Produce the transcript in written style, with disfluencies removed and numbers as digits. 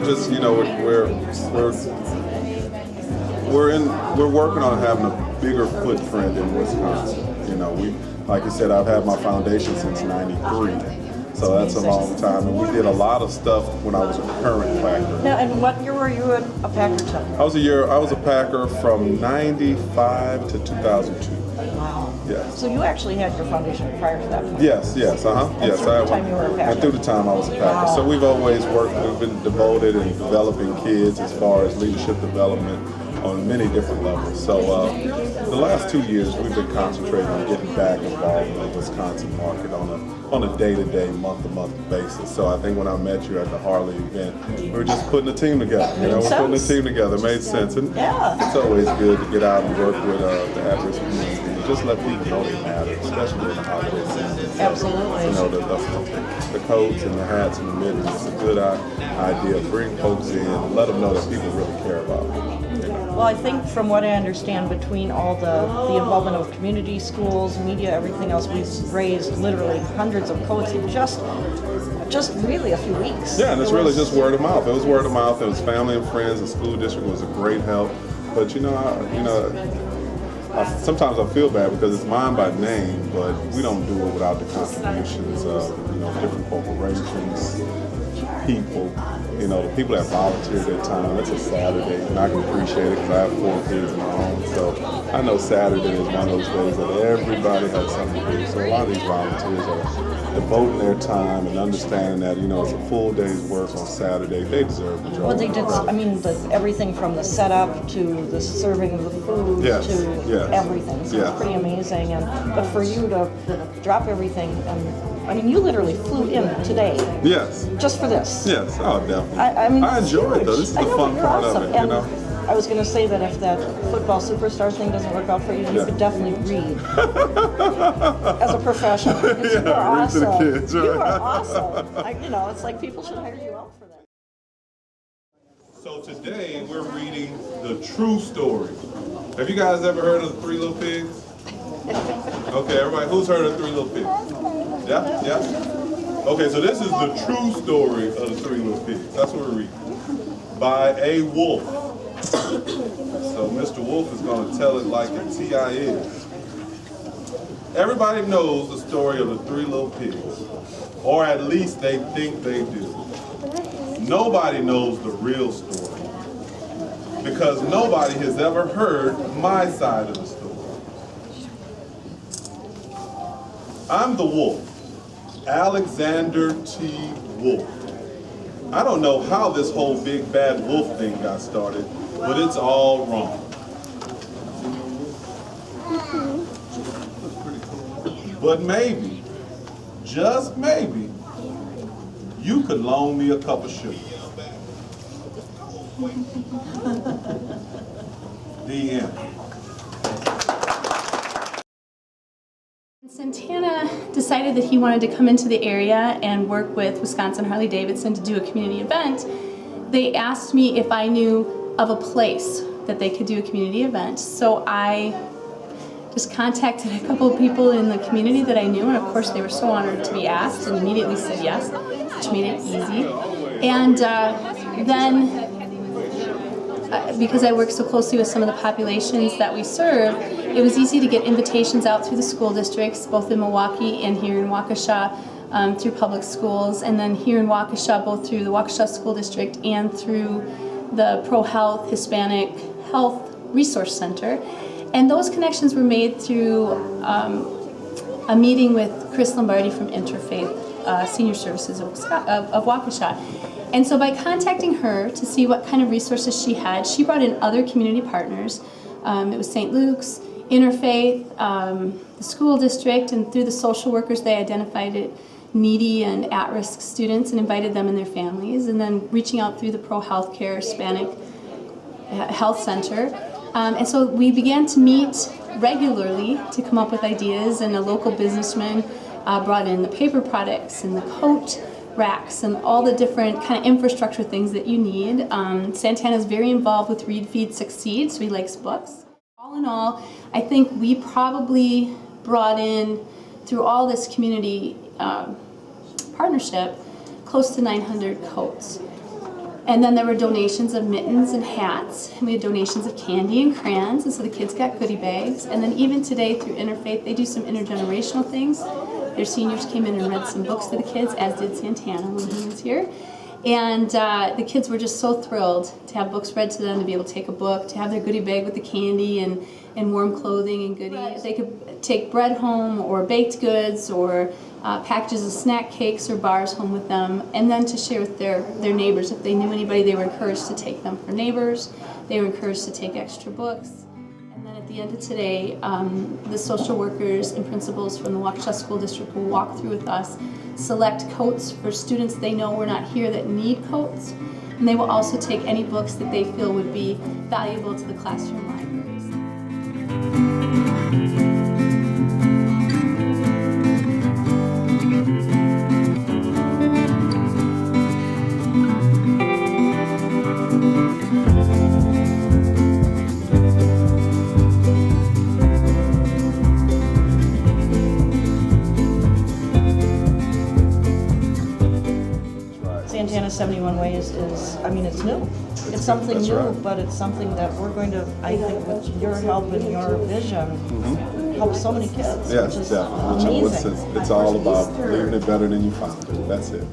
Just, you know, we're working on having a bigger footprint in Wisconsin. You know, like you said, I've had my foundation since '93, so that's a long time. And we did a lot of stuff when I was a current packer. Now, and what year were you a packer till? I was a packer from '95 to 2002. Wow. Yes. So you actually had your foundation prior to that? Yes. Yes. And through the time you were a packer? And through the time I was a packer. Wow. So we've always we've been devoted in developing kids as far as leadership development on many different levels. So the last 2 years we've been concentrating on getting back involved in the Wisconsin market on a day-to-day, month-to-month basis. So I think when I met you at the Harley event, we were just putting a team together. You know, we're putting a team together. It made sense. And it's always good to get out and work with the at-risk community. Just let people know they matter, especially during the holiday season. So, absolutely. You know, the coats and the hats and the mittens, it's a good idea. Bring folks in and let them know that people really care about them. Well, I think from what I understand, between all the involvement of community schools, media, everything else, we've raised literally hundreds of coats in just really a few weeks. Yeah, and it's really just word of mouth. It was word of mouth. It was family and friends. The school district was a great help. But sometimes I feel bad because it's mine by name, but we don't do it without the contributions of different corporations, people. You know, the people that volunteer their time. It's a Saturday, and I can appreciate it because I have 4 kids of my own. So I know Saturday is one of those days that everybody has something to do. So a lot of these volunteers are devoting their time and understanding that, it's a full day's work on Saturday. They deserve the job. Well, they did, everything from the setup to the serving of the food to everything. So it's pretty amazing. But for you to drop everything, you literally flew in today. Yes. Just for this. Yes. Oh, definitely. I enjoy it though. This is the fun part awesome. of it, and I was going to say that if that football superstar thing doesn't work out for you, you could definitely read as a professional. You are awesome. To the kids, right? You are awesome. It's like people should hire you out for that. So today we're reading the true story. Have you guys ever heard of the Three Little Pigs? Okay, everybody, who's heard of Three Little Pigs? Yeah? Okay, so this is the true story of the Three Little Pigs. That's what we're reading. By A. Wolf. So Mr. Wolf is going to tell it like a T.I. is. Everybody knows the story of the Three Little Pigs, or at least they think they do. Nobody knows the real story, because nobody has ever heard my side of the story. I'm the wolf, Alexander T. Wolf. I don't know how this whole big bad wolf thing got started, but it's all wrong. But maybe, just maybe, you could loan me a cup of sugar. The end. Santana decided that he wanted to come into the area and work with Wisconsin Harley-Davidson to do a community event. They asked me if I knew of a place that they could do a community event. So I just contacted a couple of people in the community that I knew, and of course they were so honored to be asked and immediately said yes, which made it easy. And then, because I work so closely with some of the populations that we serve, it was easy to get invitations out through the school districts, both in Milwaukee and here in Waukesha, through public schools, and then here in Waukesha, both through the Waukesha School District and through the Pro-Health Hispanic Health Resource Center. And those connections were made through a meeting with Chris Lombardi from Interfaith Senior Services of Waukesha. And so by contacting her to see what kind of resources she had, she brought in other community partners. It was St. Luke's, Interfaith, the school district, and through the social workers they identified it needy and at-risk students and invited them and their families, and then reaching out through the Pro Healthcare Hispanic Health Center. And so we began to meet regularly to come up with ideas, and a local businessman brought in the paper products and the coat racks and all the different kind of infrastructure things that you need. Santana is very involved with Read, Feed, Succeed, so he likes books. All in all, I think we probably brought in, through all this community partnership, close to 900 coats. And then there were donations of mittens and hats, and we had donations of candy and crayons, and so the kids got goodie bags. And then even today through Interfaith, they do some intergenerational things. Their seniors came in and read some books to the kids, as did Santana when he was here. And the kids were just so thrilled to have books read to them, to be able to take a book, to have their goodie bag with the candy and warm clothing and goodies. They could take bread home or baked goods or packages of snack cakes or bars home with them, and then to share with their neighbors. If they knew anybody, they were encouraged to take them for neighbors. They were encouraged to take extra books. And then at the end of today, the social workers and principals from the Waukesha School District will walk through with us, select coats for students they know were not here that need coats, and they will also take any books that they feel would be valuable to the classroom libraries. Santana 71 Ways is, I mean, it's new. It's something new, right. But it's something that we're going to, I think, with your help and your vision, help so many kids. Yes, which is definitely. amazing. It's all about leaving it better than you found it. That's it.